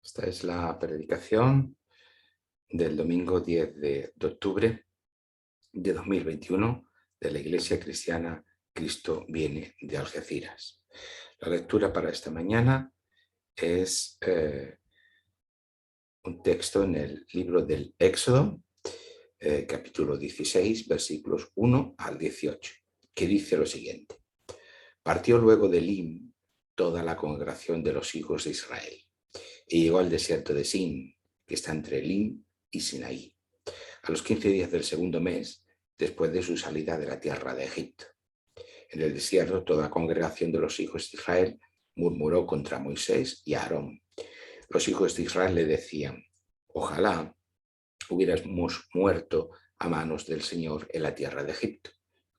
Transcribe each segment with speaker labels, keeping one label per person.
Speaker 1: Esta es la predicación del domingo 10 de octubre de 2021 de la Iglesia Cristiana Cristo Viene de Algeciras. La lectura para esta mañana es un texto en el libro del Éxodo, capítulo 16, versículos 1 al 18, que dice lo siguiente. Partió luego de Elim toda la congregación de los hijos de Israel y llegó al desierto de Sin, que está entre Elim y Sinaí, a los 15 días del segundo mes, después de su salida de la tierra de Egipto. En el desierto, toda la congregación de los hijos de Israel murmuró contra Moisés y Aarón. Los hijos de Israel le decían: ojalá hubiéramos muerto a manos del Señor en la tierra de Egipto,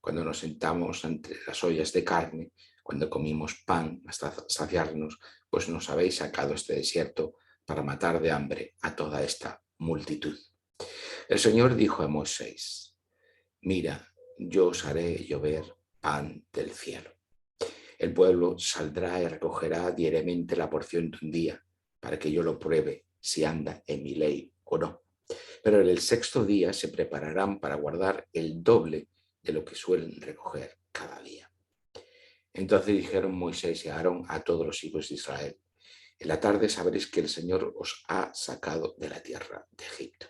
Speaker 1: cuando nos sentamos entre las ollas de carne, cuando comimos pan hasta saciarnos, pues nos habéis sacado este desierto para matar de hambre a toda esta multitud. El Señor dijo a Moisés: mira, yo os haré llover pan del cielo. El pueblo saldrá y recogerá diariamente la porción de un día, para que yo lo pruebe si anda en mi ley o no. Pero en el sexto día se prepararán para guardar el doble de lo que suelen recoger cada día. Entonces dijeron Moisés y Aarón a todos los hijos de Israel: en la tarde sabréis que el Señor os ha sacado de la tierra de Egipto,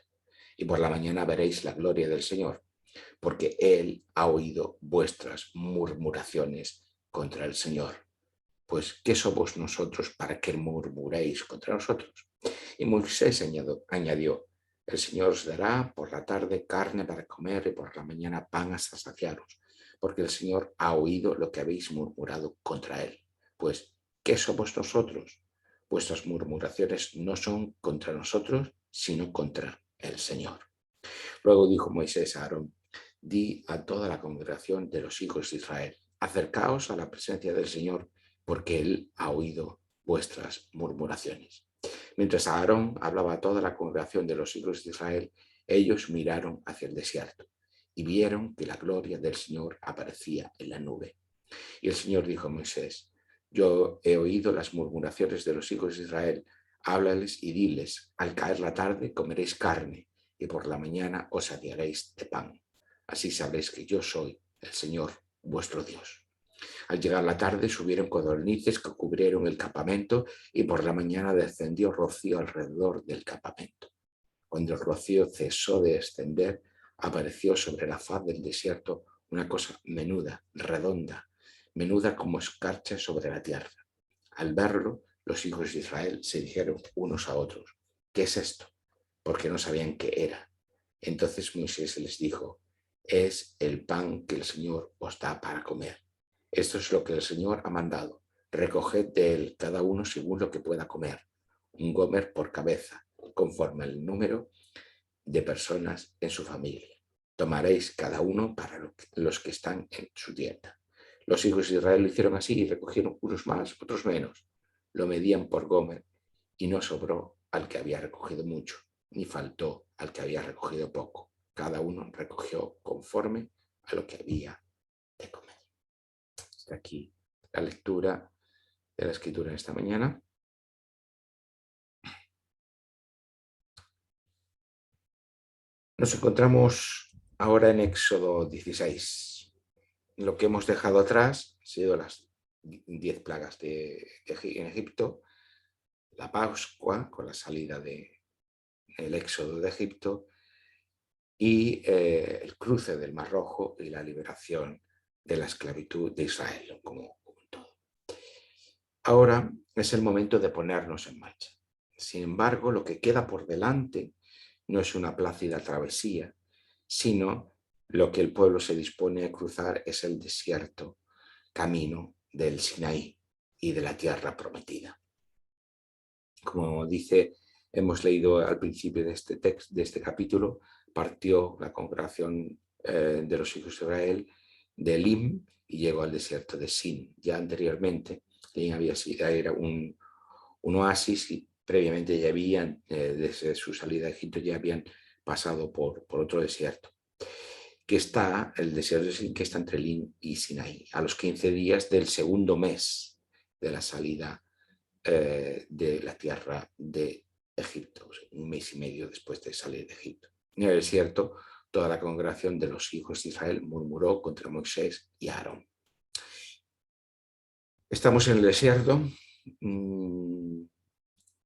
Speaker 1: y por la mañana veréis la gloria del Señor, porque Él ha oído vuestras murmuraciones contra el Señor. Pues, ¿qué somos nosotros para que murmuréis contra nosotros? Y Moisés añadió: el Señor os dará por la tarde carne para comer y por la mañana pan hasta saciaros, porque el Señor ha oído lo que habéis murmurado contra Él. Pues, ¿qué somos nosotros? Vuestras murmuraciones no son contra nosotros, sino contra el Señor. Luego dijo Moisés a Aarón: di a toda la congregación de los hijos de Israel: acercaos a la presencia del Señor, porque Él ha oído vuestras murmuraciones. Mientras Aarón hablaba a toda la congregación de los hijos de Israel, ellos miraron hacia el desierto y vieron que la gloria del Señor aparecía en la nube. Y el Señor dijo a Moisés: yo he oído las murmuraciones de los hijos de Israel. Háblales y diles: al caer la tarde comeréis carne, y por la mañana os saciaréis de pan. Así sabréis que yo soy el Señor, vuestro Dios. Al llegar la tarde subieron codornices que cubrieron el campamento, y por la mañana descendió rocío alrededor del campamento. Cuando el rocío cesó de descender, apareció sobre la faz del desierto una cosa menuda, redonda, menuda como escarcha sobre la tierra. Al verlo, los hijos de Israel se dijeron unos a otros: ¿qué es esto? Porque no sabían qué era. Entonces Moisés les dijo: es el pan que el Señor os da para comer. Esto es lo que el Señor ha mandado: recoged de él cada uno según lo que pueda comer, un gomer por cabeza, conforme al número de personas en su familia. Tomaréis cada uno para los que están en su tienda. Los hijos de Israel lo hicieron así y recogieron unos más, otros menos. Lo medían por gomer y no sobró al que había recogido mucho, ni faltó al que había recogido poco. Cada uno recogió conforme a lo que había de comer. Hasta aquí la lectura de la Escritura esta mañana. Nos encontramos ahora en Éxodo 16. Lo que hemos dejado atrás han sido las 10 plagas en Egipto, la Pascua con la salida del éxodo de Egipto y el cruce del Mar Rojo y la liberación de la esclavitud de Israel como un todo. Ahora es el momento de ponernos en marcha. Sin embargo, lo que queda por delante no es una plácida travesía, sino lo que el pueblo se dispone a cruzar es el desierto, camino del Sinaí y de la tierra prometida. Como dice, hemos leído al principio de este texto, de este capítulo, partió la congregación de los hijos de Israel de Elim y llegó al desierto de Sin. Ya anteriormente era un oasis y previamente ya habían, desde su salida de Egipto, ya habían pasado por otro desierto, que está, el desierto de Sin, que está entre Elim y Sinaí, a los 15 días del segundo mes de la salida de la tierra de Egipto, o sea, un mes y medio después de salir de Egipto. En el desierto, toda la congregación de los hijos de Israel murmuró contra Moisés y Aarón. Estamos en el desierto.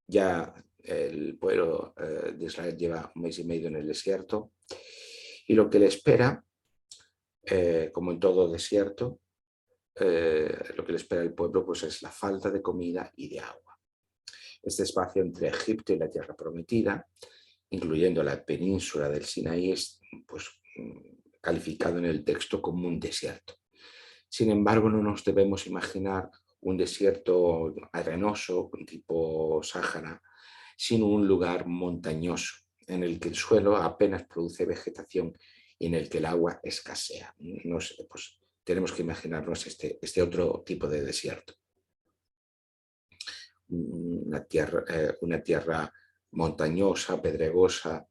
Speaker 1: Ya el pueblo de Israel lleva un mes y medio en el desierto. Y lo que le espera, como en todo desierto, lo que le espera al pueblo pues, es la falta de comida y de agua. Este espacio entre Egipto y la tierra prometida, incluyendo la península del Sinaí, es pues, calificado en el texto como un desierto. Sin embargo, no nos debemos imaginar un desierto arenoso, tipo Sáhara, sino un lugar montañoso, en el que el suelo apenas produce vegetación y en el que el agua escasea. Pues, tenemos que imaginarnos este otro tipo de desierto. Una tierra montañosa, pedregosa,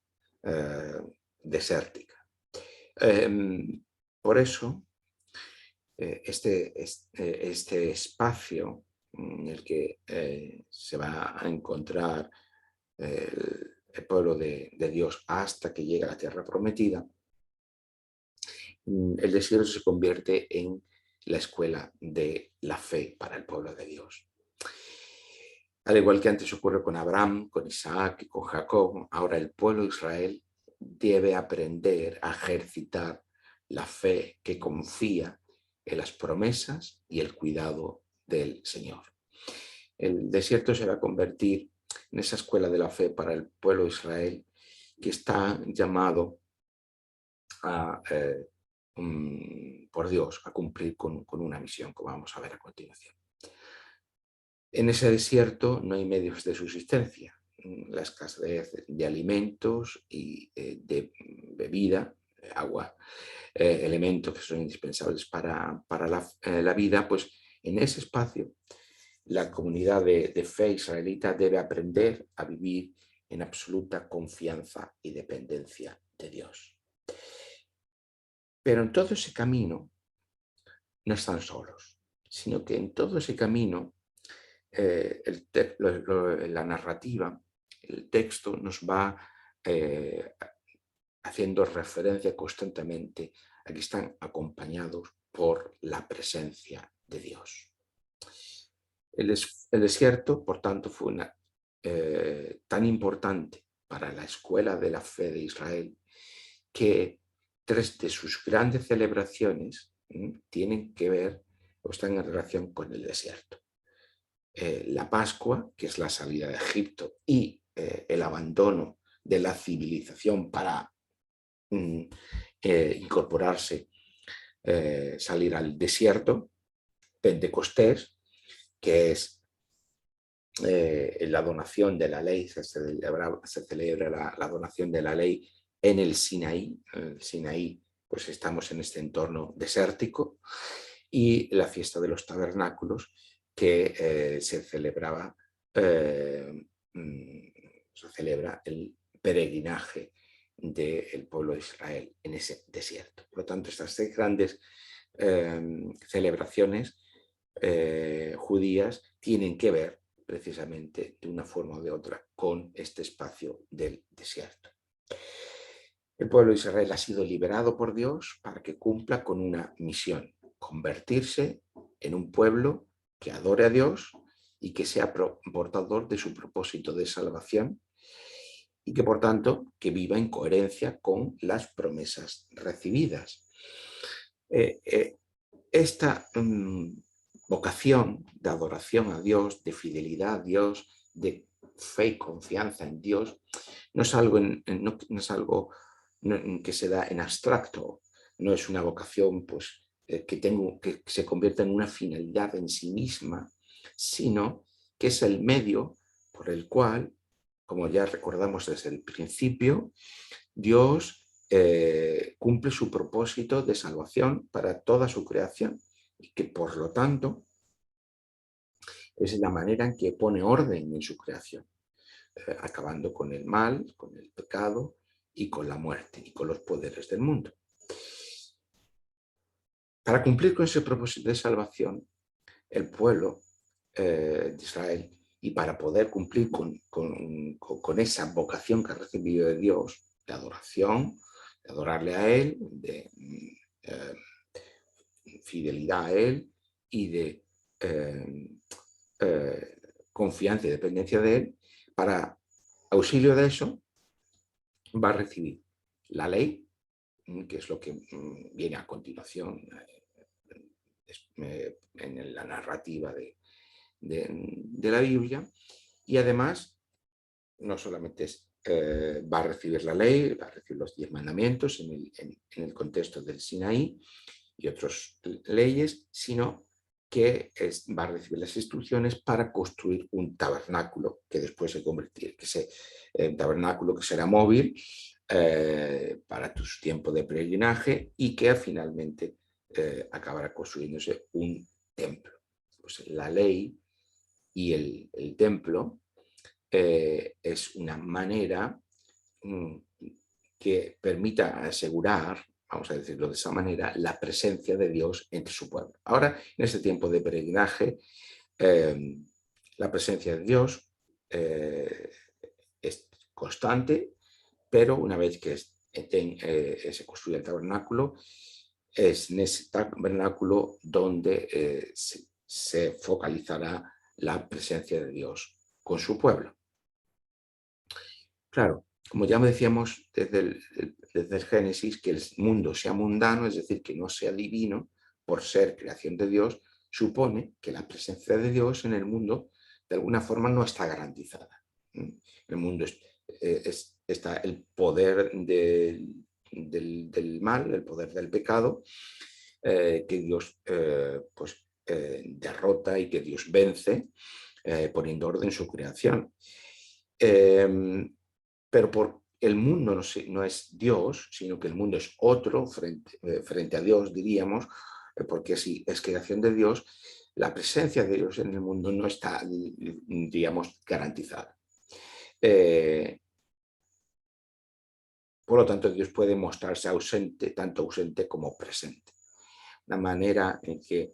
Speaker 1: desértica. Por eso, este espacio en el que se va a encontrar el pueblo de Dios hasta que llega a la tierra prometida, el desierto se convierte en la escuela de la fe para el pueblo de Dios. Al igual que antes ocurre con Abraham, con Isaac y con Jacob, ahora el pueblo de Israel debe aprender a ejercitar la fe que confía en las promesas y el cuidado del Señor. El desierto se va a convertir en esa escuela de la fe para el pueblo de Israel que está llamado por Dios a cumplir con una misión, como vamos a ver a continuación. En ese desierto no hay medios de subsistencia. La escasez de alimentos y de bebida, agua, elementos que son indispensables para la vida, pues en ese espacio la comunidad de fe israelita debe aprender a vivir en absoluta confianza y dependencia de Dios. Pero en todo ese camino no están solos, sino que en todo ese camino la narrativa, el texto nos va haciendo referencia constantemente a que están acompañados por la presencia de Dios. El desierto, por tanto, fue tan importante para la escuela de la fe de Israel que 3 de sus grandes celebraciones tienen que ver o están en relación con el desierto. La Pascua, que es la salida de Egipto, y el abandono de la civilización para incorporarse, salir al desierto. Pentecostés, que es la donación de la ley, se celebra la donación de la ley en el Sinaí. En el Sinaí, pues estamos en este entorno desértico, y la fiesta de los tabernáculos, que se celebra el peregrinaje del pueblo de Israel en ese desierto. Por lo tanto, estas 3 grandes celebraciones judías tienen que ver precisamente de una forma o de otra con este espacio del desierto. El pueblo de Israel ha sido liberado por Dios para que cumpla con una misión: convertirse en un pueblo que adore a Dios y que sea portador de su propósito de salvación, y que por tanto que viva en coherencia con las promesas recibidas. Esta vocación de adoración a Dios, de fidelidad a Dios, de fe y confianza en Dios, no es algo que se da en abstracto, no es una vocación pues, que se convierta en una finalidad en sí misma, sino que es el medio por el cual, como ya recordamos desde el principio, Dios cumple su propósito de salvación para toda su creación, y que por lo tanto es la manera en que pone orden en su creación, acabando con el mal, con el pecado y con la muerte y con los poderes del mundo. Para cumplir con ese propósito de salvación, el pueblo de Israel Y para poder cumplir con esa vocación que ha recibido de Dios, de adoración, de adorarle a Él, de fidelidad a Él y de confianza y dependencia de Él, para auxilio de eso va a recibir la ley, que es lo que viene a continuación en la narrativa de la Biblia, y además no solamente va a recibir la ley, va a recibir los 10 mandamientos en el contexto del Sinaí y otras leyes, sino que va a recibir las instrucciones para construir un tabernáculo que después se convertirá, un tabernáculo que será móvil para tus tiempos de peregrinaje y que finalmente acabará construyéndose un templo. Pues la ley y el templo es una manera que permita asegurar, vamos a decirlo de esa manera, la presencia de Dios entre su pueblo. Ahora, en este tiempo de peregrinaje, la presencia de Dios es constante, pero una vez que se construye el tabernáculo, es en ese tabernáculo donde se focalizará la presencia de Dios con su pueblo. Claro, como ya decíamos desde el Génesis, que el mundo sea mundano, es decir, que no sea divino, por ser creación de Dios, supone que la presencia de Dios en el mundo de alguna forma no está garantizada. En el mundo está el poder del mal, el poder del pecado, que Dios derrota y que Dios vence poniendo orden en su creación. Pero el mundo no es Dios, sino que el mundo es otro frente a Dios, diríamos, porque si es creación de Dios, la presencia de Dios en el mundo no está, digamos, garantizada. Por lo tanto, Dios puede mostrarse ausente, tanto ausente como presente. Una manera en que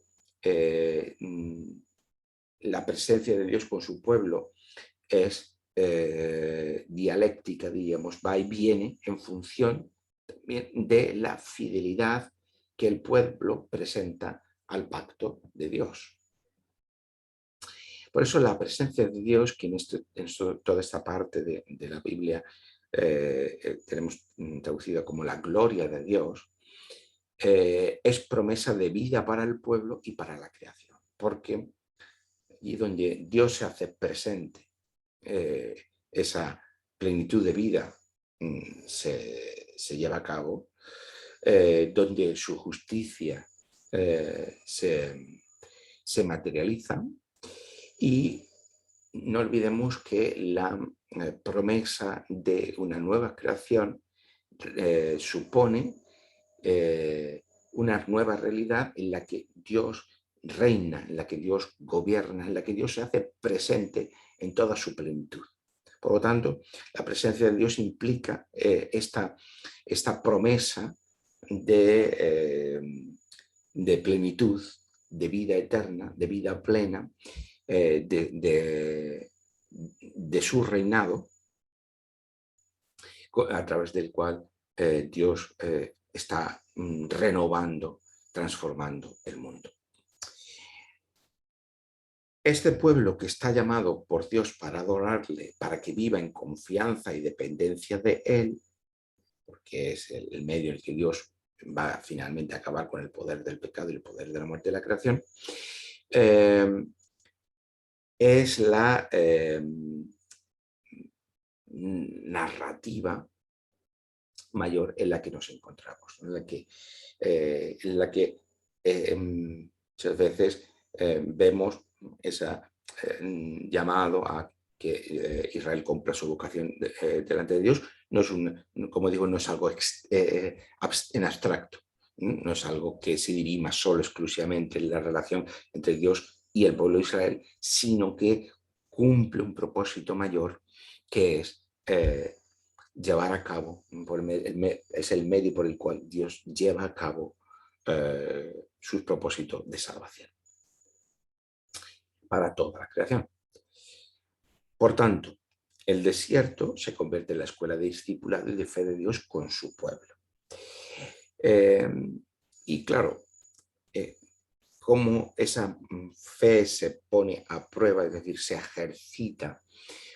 Speaker 1: la presencia de Dios con su pueblo es dialéctica, diríamos, va y viene en función también de la fidelidad que el pueblo presenta al pacto de Dios. Por eso la presencia de Dios, que en toda esta parte de la Biblia tenemos traducida como la gloria de Dios, es promesa de vida para el pueblo y para la creación, porque y donde Dios se hace presente, esa plenitud de vida se lleva a cabo, donde su justicia se materializa, y no olvidemos que la promesa de una nueva creación supone una nueva realidad en la que Dios reina, en la que Dios gobierna, en la que Dios se hace presente en toda su plenitud. Por lo tanto, la presencia de Dios implica esta promesa de plenitud, de vida eterna, de vida plena, de su reinado, a través del cual Dios está renovando, transformando el mundo. Este pueblo que está llamado por Dios para adorarle, para que viva en confianza y dependencia de Él, porque es el medio en el que Dios va finalmente a acabar con el poder del pecado y el poder de la muerte de la creación, es la narrativa mayor en la que nos encontramos, en la que muchas veces vemos ese llamado a que Israel cumpla su vocación delante de Dios. No es como digo, no es algo en abstracto, no es algo que se dirima solo exclusivamente en la relación entre Dios y el pueblo de Israel, sino que cumple un propósito mayor, que es llevar a cabo, es el medio por el cual Dios lleva a cabo sus propósitos de salvación para toda la creación. Por tanto, el desierto se convierte en la escuela de discipulado y de fe de Dios con su pueblo. Y claro, cómo esa fe se pone a prueba, es decir, se ejercita,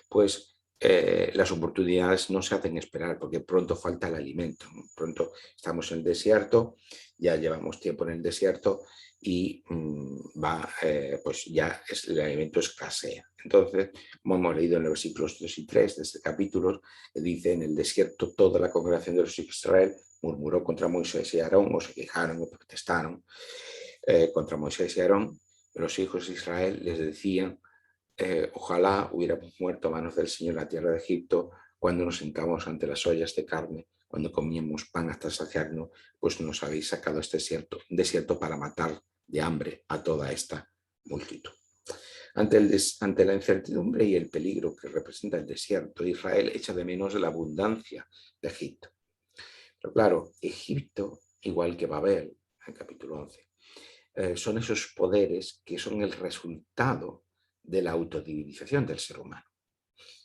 Speaker 1: pues las oportunidades no se hacen esperar porque pronto falta el alimento, ¿no? Pronto estamos en el desierto, ya llevamos tiempo en el desierto y pues ya el alimento escasea. Entonces, como hemos leído en los versículos 2 y 3 de este capítulo, dice: en el desierto toda la congregación de los hijos de Israel murmuró contra Moisés y Aarón, o se quejaron o protestaron contra Moisés y Aarón. Los hijos de Israel les decían: ojalá hubiéramos muerto a manos del Señor en la tierra de Egipto, cuando nos sentamos ante las ollas de carne, cuando comíamos pan hasta saciarnos, pues nos habéis sacado este desierto para matar de hambre a toda esta multitud. Ante la incertidumbre y el peligro que representa el desierto, Israel echa de menos la abundancia de Egipto. Pero claro, Egipto, igual que Babel, en el capítulo 11, son esos poderes que son el resultado de la autodivinización del ser humano.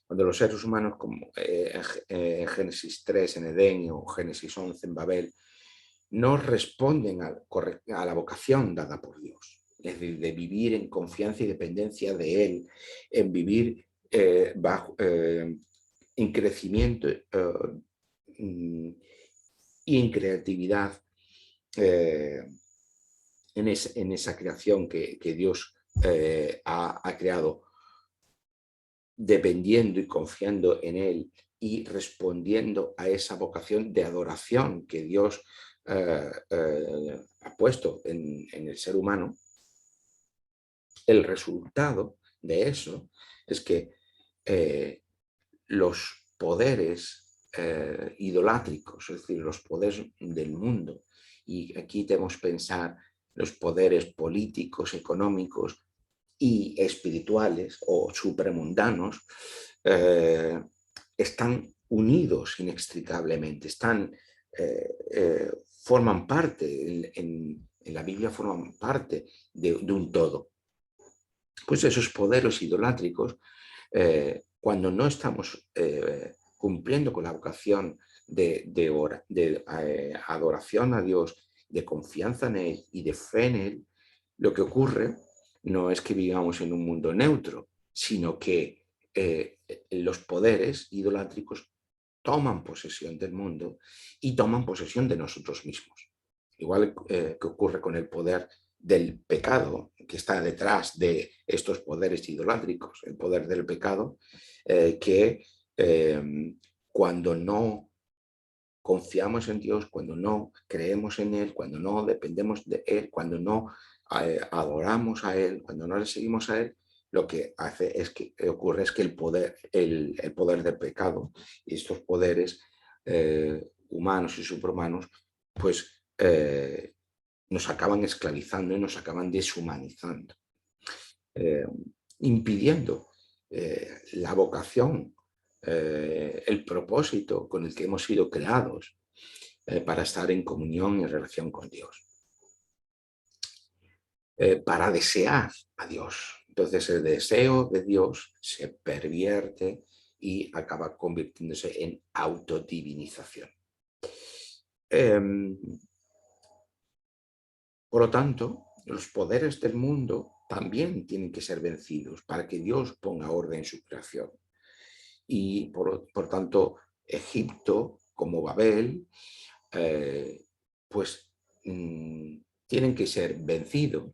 Speaker 1: Cuando los seres humanos, como en Génesis 3 en Edén o Génesis 11 en Babel, no responden a la vocación dada por Dios, es decir, de vivir en confianza y dependencia de Él, en vivir en crecimiento y en creatividad, en esa creación que Dios ha creado, dependiendo y confiando en Él y respondiendo a esa vocación de adoración que Dios ha puesto en el ser humano. El resultado de eso es que los poderes idolátricos, es decir, los poderes del mundo, y aquí debemos pensar los poderes políticos, económicos y espirituales o supramundanos, están unidos inextricablemente, forman parte, en la Biblia forman parte de un todo. Pues esos poderes idolátricos, cuando no estamos cumpliendo con la vocación de adoración a Dios, de confianza en Él y de fe en Él, lo que ocurre no es que vivamos en un mundo neutro, sino que los poderes idolátricos toman posesión del mundo y toman posesión de nosotros mismos. Igual que ocurre con el poder del pecado que está detrás de estos poderes idolátricos, el poder del pecado, que cuando no confiamos en Dios, cuando no creemos en Él, cuando no dependemos de Él, cuando no adoramos a Él, cuando no le seguimos a Él, lo que hace es que ocurre es que el poder del pecado y estos poderes humanos y superhumanos, pues nos acaban esclavizando y nos acaban deshumanizando, impidiendo la vocación, el propósito con el que hemos sido creados para estar en comunión y en relación con Dios, para desear a Dios. Entonces el deseo de Dios se pervierte y acaba convirtiéndose en autodivinización. Por lo tanto, los poderes del mundo también tienen que ser vencidos para que Dios ponga orden en su creación. Y por tanto, Egipto, como Babel, pues tienen que ser vencidos.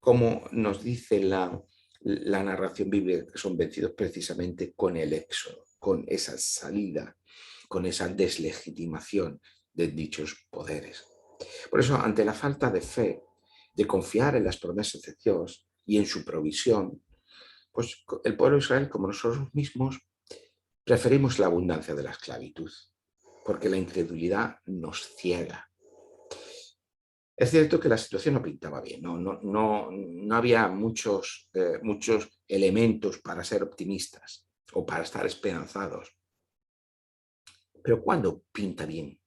Speaker 1: Como nos dice la narración bíblica, que son vencidos precisamente con el éxodo, con esa salida, con esa deslegitimación de dichos poderes. Por eso, ante la falta de fe, de confiar en las promesas de Dios y en su provisión, pues el pueblo de Israel, como nosotros mismos, preferimos la abundancia de la esclavitud, porque la incredulidad nos ciega. Es cierto que la situación no pintaba bien, no había muchos elementos para ser optimistas o para estar esperanzados. Pero ¿cuándo pinta bien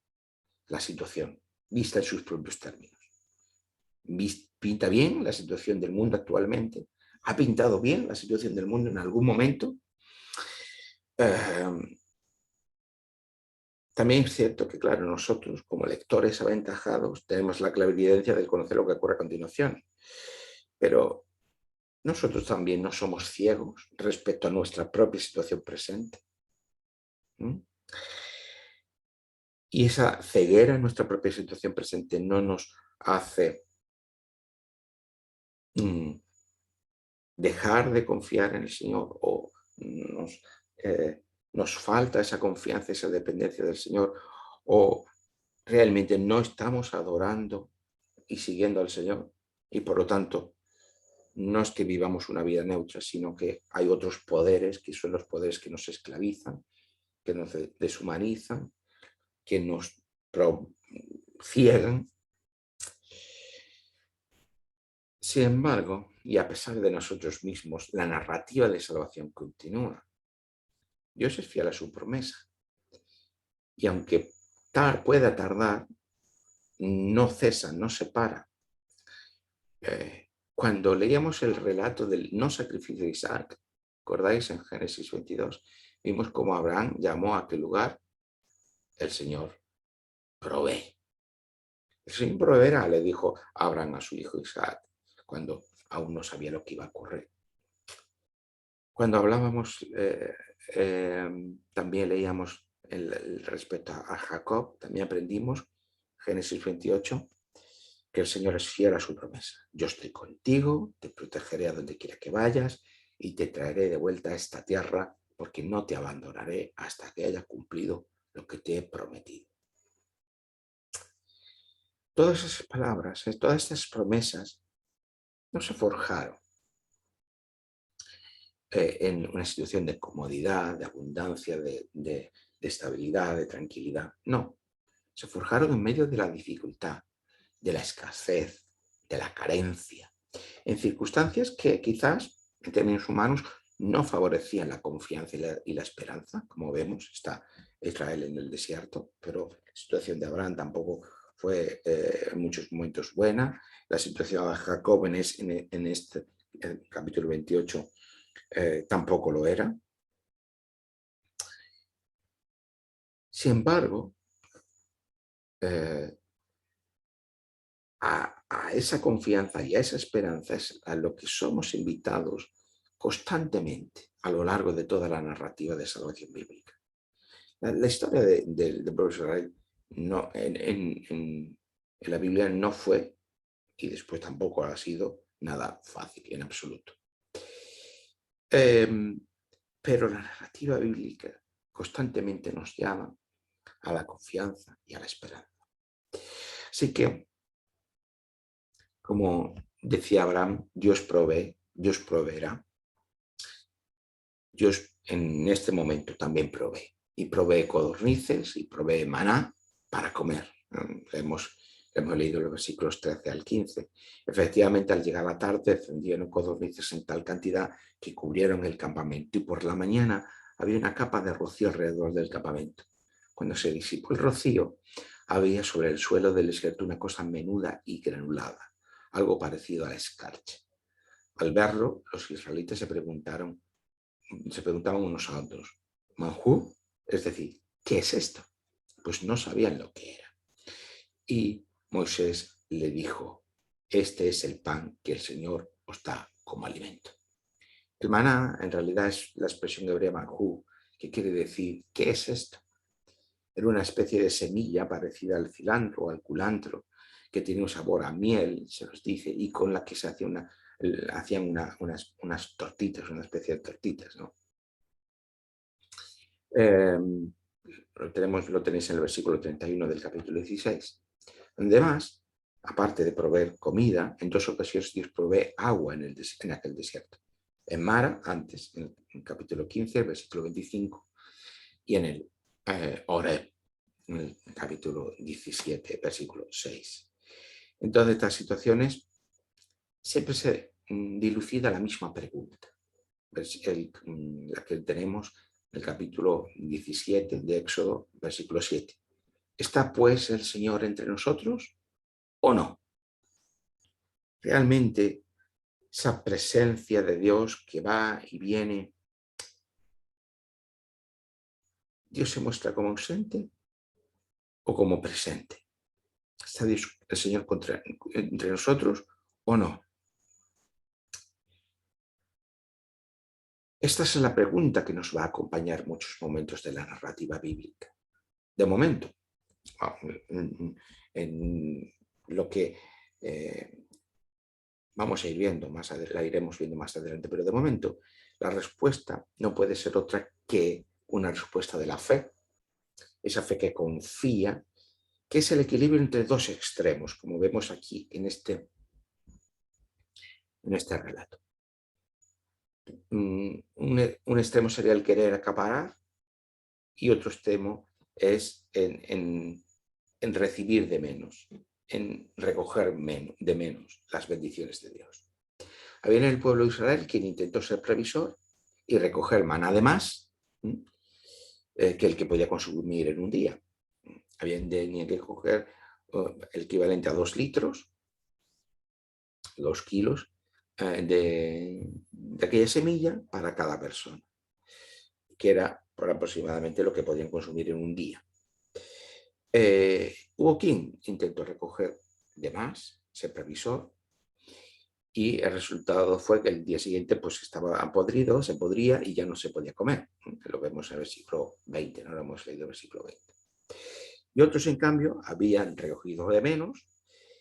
Speaker 1: la situación, vista en sus propios términos? ¿Pinta bien la situación del mundo actualmente? ¿Ha pintado bien la situación del mundo en algún momento? También es cierto que, claro, nosotros como lectores aventajados tenemos la clarividencia de conocer lo que ocurre a continuación, pero nosotros también no somos ciegos respecto a nuestra propia situación presente. Y esa ceguera en nuestra propia situación presente no nos hace dejar de confiar en el Señor o nos falta esa confianza, esa dependencia del Señor, o realmente no estamos adorando y siguiendo al Señor, y por lo tanto no es que vivamos una vida neutra, sino que hay otros poderes que son los poderes que nos esclavizan, que nos deshumanizan, que nos ciegan. Sin embargo, y a pesar de nosotros mismos, la narrativa de salvación continúa. Dios es fiel a su promesa. Y aunque pueda tardar, no cesa, no se para. Cuando leíamos el relato del no sacrificio de Isaac, ¿recordáis en Génesis 22? Vimos cómo Abraham llamó a aquel lugar el Señor provee. El Señor proveerá, le dijo Abraham a su hijo Isaac, cuando aún no sabía lo que iba a ocurrir. Cuando hablábamos, también leíamos respecto a Jacob, también aprendimos, Génesis 28, que el Señor es fiel a su promesa. Yo estoy contigo, te protegeré a donde quiera que vayas y te traeré de vuelta a esta tierra porque no te abandonaré hasta que haya cumplido lo que te he prometido. Todas esas palabras, todas estas promesas no se forjaron en una situación de comodidad, de abundancia, de estabilidad, de tranquilidad. No, se forjaron en medio de la dificultad, de la escasez, de la carencia, en circunstancias que quizás, en términos humanos, no favorecían la confianza y la esperanza. Como vemos, está Israel en el desierto, pero la situación de Abraham tampoco fue en muchos momentos buena. La situación de Jacob en este capítulo 28 tampoco lo era. Sin embargo, a esa confianza y a esa esperanza es a lo que somos invitados constantemente a lo largo de toda la narrativa de salvación bíblica. La historia del pueblo de Israel no, en la Biblia no fue, y después tampoco ha sido, nada fácil en absoluto. Pero la narrativa bíblica constantemente nos llama a la confianza y a la esperanza. Así que, como decía Abraham, Dios provee, Dios proveerá. Dios en este momento también provee. Y provee codornices y provee maná para comer. Hemos leído los versículos 13 al 15. Efectivamente, al llegar la tarde, descendieron codornices en tal cantidad que cubrieron el campamento. Y por la mañana había una capa de rocío alrededor del campamento. Cuando se disipó el rocío, había sobre el suelo del desierto una cosa menuda y granulada, algo parecido a la escarcha. Al verlo, los israelitas se preguntaban unos a otros, ¿manjú? Es decir, ¿qué es esto? Pues no sabían lo que era. Y Moisés le dijo, este es el pan que el Señor os da como alimento. El maná en realidad es la expresión hebrea manjú, que quiere decir, ¿qué es esto? Era una especie de semilla parecida al cilantro o al culantro, que tiene un sabor a miel, se nos dice, y con la que se hacían unas tortitas, una especie de tortitas, ¿no? Lo tenéis en el versículo 31 del capítulo 16. Además, aparte de proveer comida, en 2 ocasiones Dios provee agua en aquel desierto. En Mara, antes, en el capítulo 15, versículo 25, y en el Horeb, en el capítulo 17, versículo 6. En todas estas situaciones siempre se dilucida la misma pregunta, la que tenemos en el capítulo 17 de Éxodo, versículo 7. ¿Está pues el Señor entre nosotros o no? Realmente, esa presencia de Dios que va y viene, ¿Dios se muestra como ausente o como presente? ¿Está Dios, el Señor entre nosotros o no? Esta es la pregunta que nos va a acompañar muchos momentos de la narrativa bíblica. De momento, en lo que vamos a ir viendo la iremos viendo más adelante, pero de momento la respuesta no puede ser otra que una respuesta de la fe, esa fe que confía, que es el equilibrio entre dos extremos, como vemos aquí en este relato. Un extremo sería el querer acaparar y otro extremo es en recibir de menos, en recoger de menos las bendiciones de Dios. Había en el pueblo de Israel quien intentó ser previsor y recoger maná de más que el que podía consumir en un día. Tenía que coger el equivalente a 2 litros, 2 kilos de aquella semilla para cada persona, que era por aproximadamente lo que podían consumir en un día. Hubo quien intentó recoger de más, se previsó, y el resultado fue que el día siguiente pues estaba podrido, se podría y ya no se podía comer. Lo vemos en el versículo 20, no lo hemos leído en el versículo 20. Y otros, en cambio, habían recogido de menos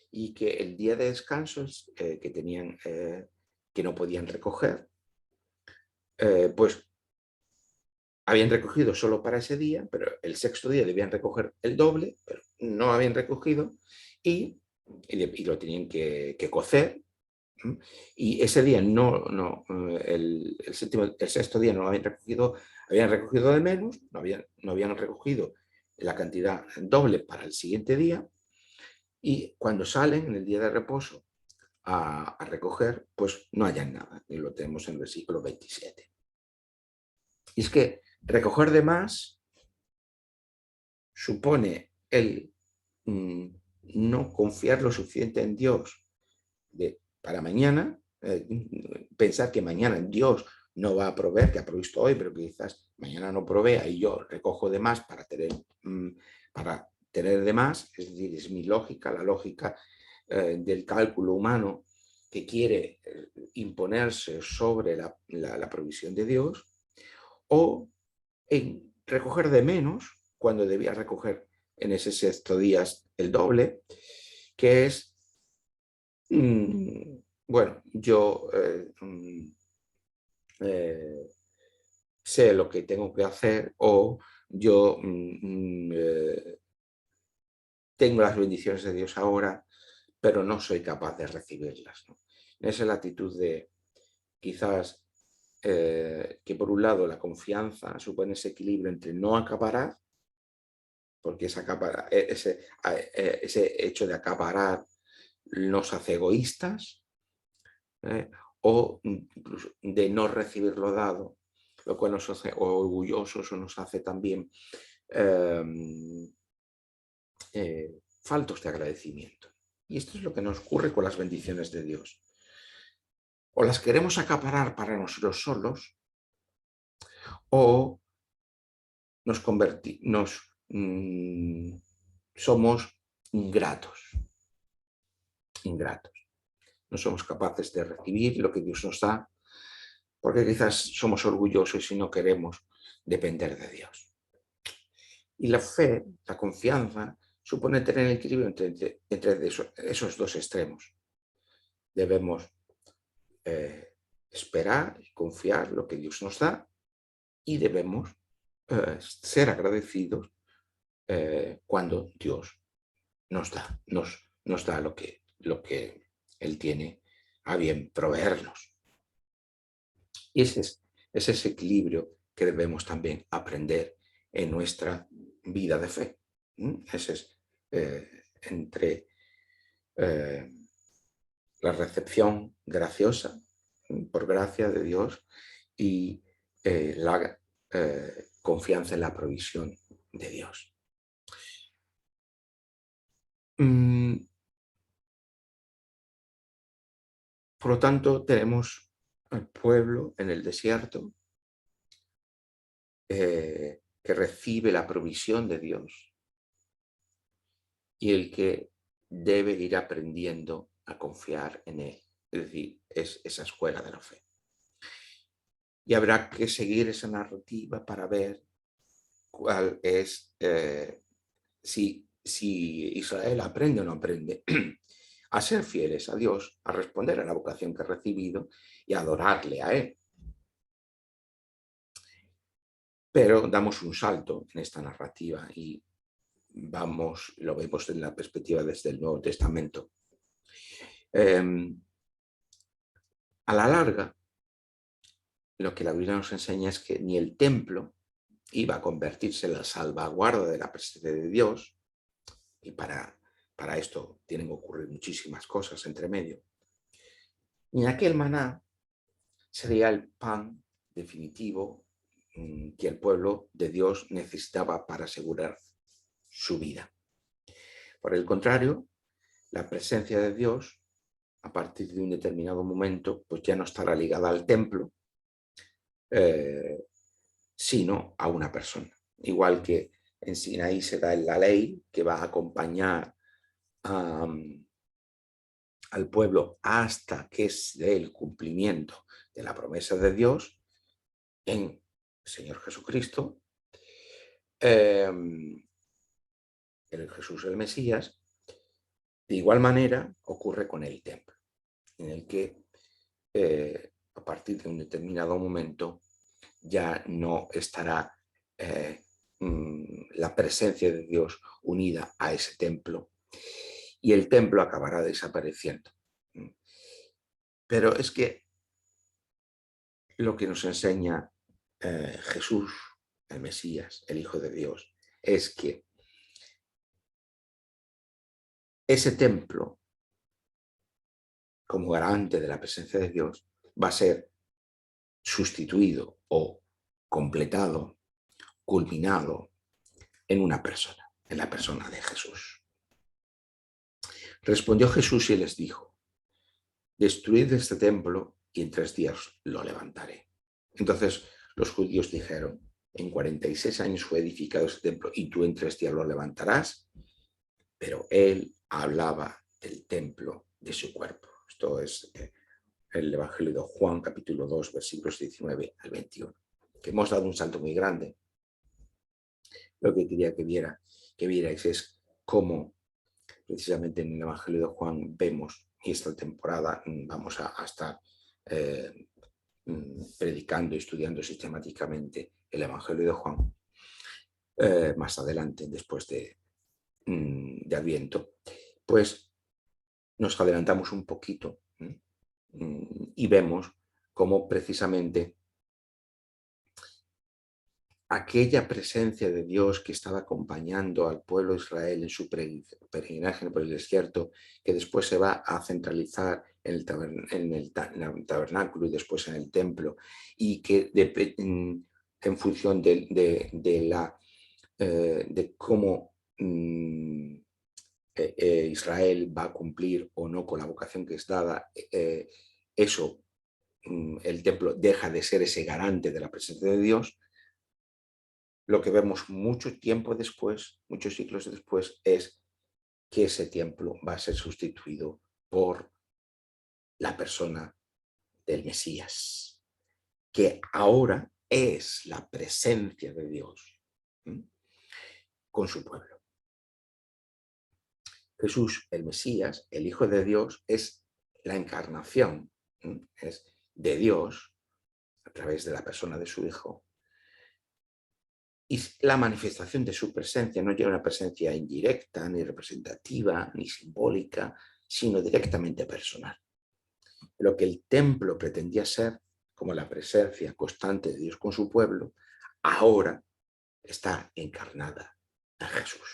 Speaker 1: y que el día de descanso que tenían, que no podían recoger, pues habían recogido solo para ese día, pero el sexto día debían recoger el doble, pero no habían recogido y lo tenían que cocer. Y ese día el sexto día no lo habían recogido de menos, no habían recogido la cantidad doble para el siguiente día, y cuando salen en el día de reposo a recoger, pues no hayan nada, y lo tenemos en el versículo 27. Y es que recoger de más supone el no confiar lo suficiente en Dios para mañana, pensar que mañana Dios no va a proveer, que ha provisto hoy, pero que quizás mañana no provea y yo recojo de más para tener de más, es decir, es mi lógica, la lógica del cálculo humano que quiere imponerse sobre la provisión de Dios, o en recoger de menos cuando debía recoger en ese sexto día el doble, que es bueno, yo sé lo que tengo que hacer, o yo tengo las bendiciones de Dios ahora, pero no soy capaz de recibirlas, ¿no? Esa es la actitud de quizás que por un lado la confianza supone ese equilibrio entre no acaparar, porque ese hecho de acaparar nos hace egoístas, o incluso de no recibir lo dado, lo cual nos hace orgullosos o nos hace también faltos de agradecimiento. Y esto es lo que nos ocurre con las bendiciones de Dios. O las queremos acaparar para nosotros solos, o somos ingratos. No somos capaces de recibir lo que Dios nos da, porque quizás somos orgullosos y no queremos depender de Dios. Y la fe, la confianza, supone tener el equilibrio entre esos dos extremos. Debemos esperar y confiar lo que Dios nos da, y debemos ser agradecidos cuando Dios nos da lo que Él tiene a bien proveernos. Y ese es ese equilibrio que debemos también aprender en nuestra vida de fe. Ese es entre la recepción graciosa, por gracia de Dios, y la confianza en la provisión de Dios. Por lo tanto, tenemos al pueblo en el desierto que recibe la provisión de Dios y el que debe ir aprendiendo a confiar en Él. Es decir, es esa escuela de la fe. Y habrá que seguir esa narrativa para ver cuál es, si Israel aprende o no aprende a ser fieles a Dios, a responder a la vocación que ha recibido y a adorarle a Él. Pero damos un salto en esta narrativa y lo vemos en la perspectiva desde el Nuevo Testamento. A la larga, lo que la Biblia nos enseña es que ni el templo iba a convertirse en la salvaguarda de la presencia de Dios, y para esto tienen que ocurrir muchísimas cosas entre medio, ni aquel maná sería el pan definitivo que el pueblo de Dios necesitaba para asegurar su vida. Por el contrario, la presencia de Dios, a partir de un determinado momento, pues ya no estará ligada al templo, sino a una persona. Igual que en Sinaí se da la ley que va a acompañar al pueblo hasta que se dé el cumplimiento de la promesa de Dios en el Señor Jesucristo, en Jesús el Mesías. De igual manera ocurre con el templo, en el que a partir de un determinado momento ya no estará la presencia de Dios unida a ese templo y el templo acabará desapareciendo. Pero es que lo que nos enseña Jesús, el Mesías, el Hijo de Dios, es que ese templo, como garante de la presencia de Dios, va a ser sustituido o completado, culminado en una persona, en la persona de Jesús. Respondió Jesús y les dijo: destruid este templo y en 3 días lo levantaré. Entonces los judíos dijeron: en 46 años fue edificado este templo y tú en 3 días lo levantarás. Pero él hablaba del templo de su cuerpo. Esto es el Evangelio de Juan, capítulo 2, versículos 19 al 21. Que hemos dado un salto muy grande. Lo que quería que vierais es cómo precisamente en el Evangelio de Juan vemos, y esta temporada vamos a estar predicando y estudiando sistemáticamente el Evangelio de Juan, más adelante, después de Adviento, pues nos adelantamos un poquito y vemos cómo precisamente aquella presencia de Dios que estaba acompañando al pueblo de Israel en su peregrinaje por el desierto, que después se va a centralizar en el tabernáculo y después en el templo, y que en función de cómo Israel va a cumplir o no con la vocación que es dada, el templo deja de ser ese garante de la presencia de Dios. Lo que vemos mucho tiempo después, muchos siglos después, es que ese templo va a ser sustituido por la persona del Mesías, que ahora es la presencia de Dios con su pueblo. Jesús, el Mesías, el Hijo de Dios, es la encarnación, es de Dios a través de la persona de su Hijo. Y la manifestación de su presencia no ya una presencia indirecta, ni representativa, ni simbólica, sino directamente personal. Lo que el templo pretendía ser, como la presencia constante de Dios con su pueblo, ahora está encarnada en Jesús.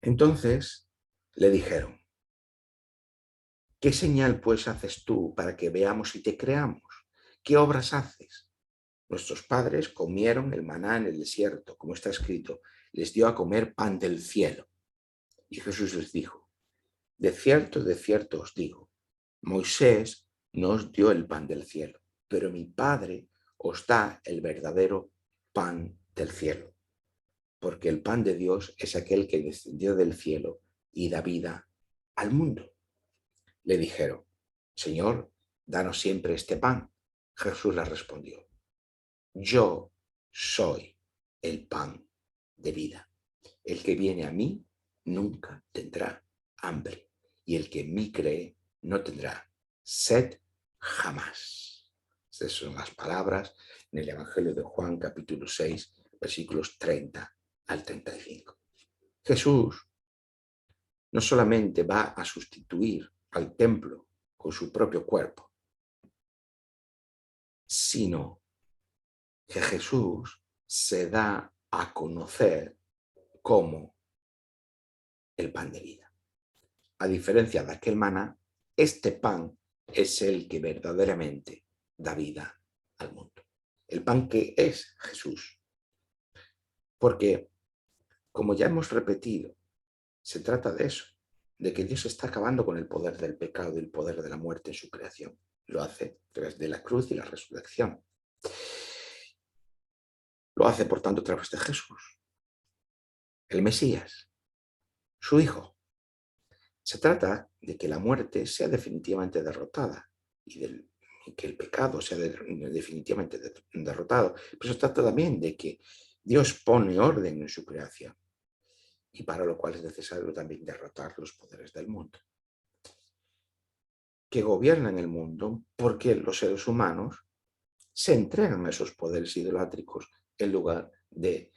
Speaker 1: Entonces le dijeron: ¿qué señal pues haces tú para que veamos y te creamos? ¿Qué obras haces? Nuestros padres comieron el maná en el desierto, como está escrito, les dio a comer pan del cielo. Y Jesús les dijo: de cierto os digo, Moisés nos dio el pan del cielo, pero mi Padre os da el verdadero pan del cielo, porque el pan de Dios es aquel que descendió del cielo y da vida al mundo. Le dijeron: Señor, danos siempre este pan. Jesús les respondió: yo soy el pan de vida. El que viene a mí nunca tendrá hambre, y el que en mí cree no tendrá sed jamás. Estas son las palabras en el Evangelio de Juan, capítulo 6, versículos 30 al 35. Jesús no solamente va a sustituir al templo con su propio cuerpo, sino que Jesús se da a conocer como el pan de vida. A diferencia de aquel maná, este pan es el que verdaderamente da vida al mundo. El pan que es Jesús. Porque, como ya hemos repetido, se trata de eso, de que Dios está acabando con el poder del pecado y el poder de la muerte en su creación. Lo hace a través de la cruz y la resurrección. Lo hace, por tanto, a través de Jesús, el Mesías, su Hijo. Se trata de que la muerte sea definitivamente derrotada y que el pecado sea definitivamente derrotado. Pero se trata también de que Dios pone orden en su creación, y para lo cual es necesario también derrotar los poderes del mundo, que gobiernan el mundo, porque los seres humanos se entregan a esos poderes idolátricos en lugar de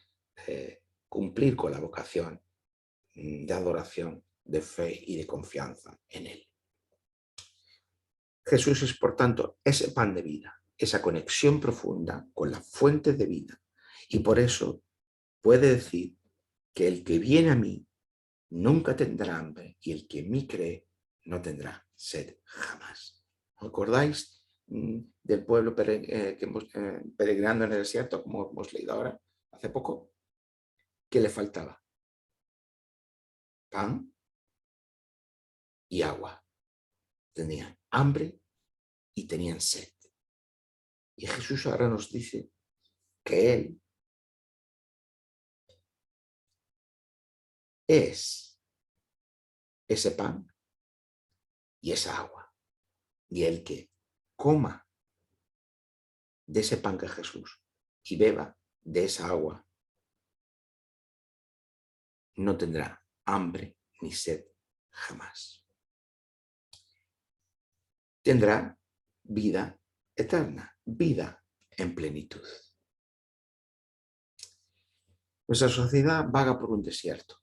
Speaker 1: cumplir con la vocación de adoración, de fe y de confianza en Él. Jesús es, por tanto, ese pan de vida, esa conexión profunda con la fuente de vida, y por eso puede decir que el que viene a mí nunca tendrá hambre, y el que en mí cree no tendrá sed jamás. ¿Os acordáis del pueblo que hemos peregrinando en el desierto, como hemos leído ahora, hace poco? ¿Qué le faltaba? Pan y agua. Tenían hambre y tenían sed. Y Jesús ahora nos dice que Él es ese pan y esa agua. Y el que coma de ese pan que es Jesús y beba de esa agua no tendrá hambre ni sed jamás. Tendrá vida eterna, vida en plenitud. Nuestra sociedad vaga por un desierto,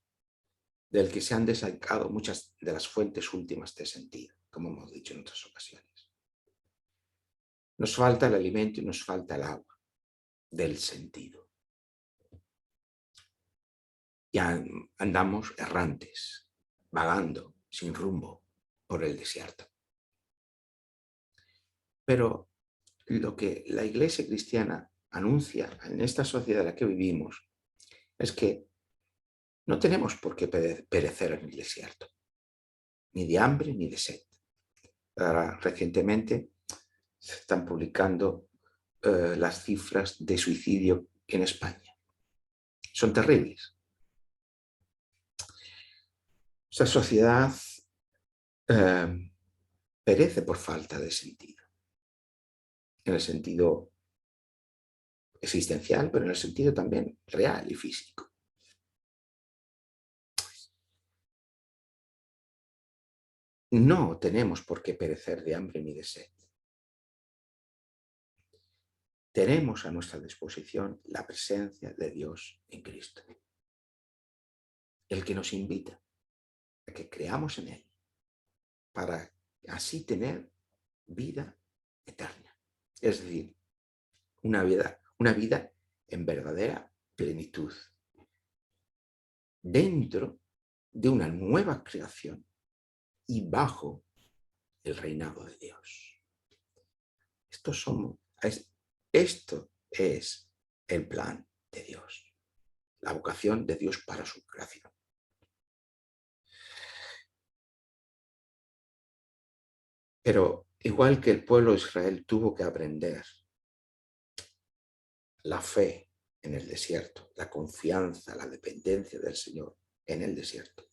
Speaker 1: del que se han desecado muchas de las fuentes últimas de sentido, como hemos dicho en otras ocasiones. Nos falta el alimento y nos falta el agua del sentido. Ya andamos errantes, vagando sin rumbo por el desierto. Pero lo que la Iglesia cristiana anuncia en esta sociedad en la que vivimos es que no tenemos por qué perecer en el desierto, ni de hambre ni de sed. Ahora, recientemente se están publicando las cifras de suicidio en España. Son terribles. Esta sociedad perece por falta de sentido, en el sentido existencial, pero en el sentido también real y físico. No tenemos por qué perecer de hambre ni de sed. Tenemos a nuestra disposición la presencia de Dios en Cristo, el que nos invita a que creamos en Él, para así tener vida eterna. Es decir, una vida en verdadera plenitud, dentro de una nueva creación y bajo el reinado de Dios. Esto es el plan de Dios, la vocación de Dios para su creación. Pero igual que el pueblo de Israel tuvo que aprender la fe en el desierto, la confianza, la dependencia del Señor en el desierto,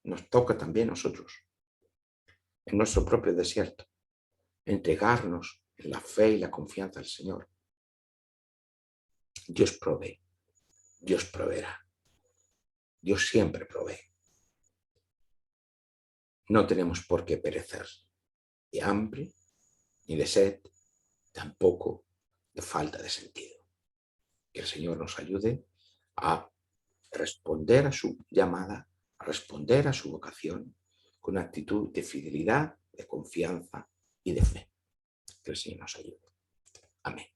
Speaker 1: nos toca también a nosotros, en nuestro propio desierto, entregarnos en la fe y la confianza al Señor. Dios provee, Dios proveerá, Dios siempre provee. No tenemos por qué perecer de hambre, ni de sed, tampoco de falta de sentido. Que el Señor nos ayude a responder a su llamada, a responder a su vocación con una actitud de fidelidad, de confianza y de fe. Que el Señor nos ayude. Amén.